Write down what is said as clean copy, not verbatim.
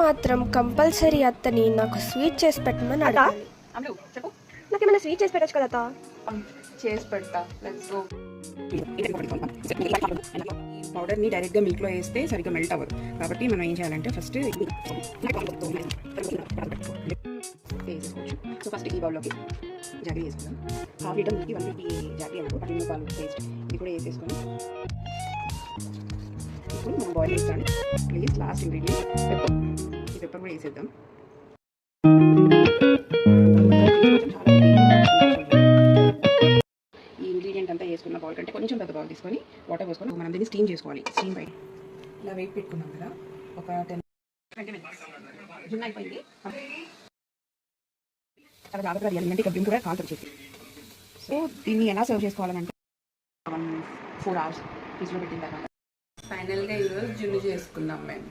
మాత్రం కంపల్సరీ అత్తని నాకు స్వీట్ చేసి పెట్టమని అడగాలి. చెప్పు, నాకేమైనా స్వీట్ చేసి పెట్టచ్చు కదా అత్త? చేసి పెడతా. Let's go. పౌడర్ని డైరెక్ట్గా మిల్క్లో వేస్తే సరిగ్గా మెల్ట్ అవ్వదు, కాబట్టి మనం ఏం చేయాలంటే ఫస్ట్ వేసేసుకోవచ్చు. సో ఫస్ట్ ఈ బౌల్లోకి జాగ్రీ వేసుకుందాం. హాఫ్ లీటర్ మిల్క్కి 150 జాగ్రీ అనుకో, 12 పాలు పేస్ట్ ఇది కూడా వేసేసుకొని ఇప్పుడు మనం బాయిల్ చేస్తాను. Please last ingredient pepper. ఈ పెప్పర్ కూడా వేసేద్దాం. ఈ ఇంగ్రీడియంట్ అంతా వేసుకున్న బౌల్ కంటే కొంచెం పెద్ద బౌల్ తీసుకొని వాటర్ పోసుకొని మనం దీన్ని స్టీమ్ చేసుకోవాలి. స్టీమ్ పై ఇలా వెయిట్ పెట్టుకున్నాం కదా, ఒక 10-20 మినిట్స్ జున్న అయిపోయింది. చాలా జాగ్రత్తగా తీయాలి, ఎందుకంటే ఇక్కడ కూడా కాల్ వచ్చేసి. సో దీన్ని ఎలా సర్వ్ చేసుకోవాలంటే 4 hours ఫ్రిడ్జ్లో పెట్టిన తర్వాత ఫైనల్గా ఈరోజు జున్ను చేసుకున్నాం మేము.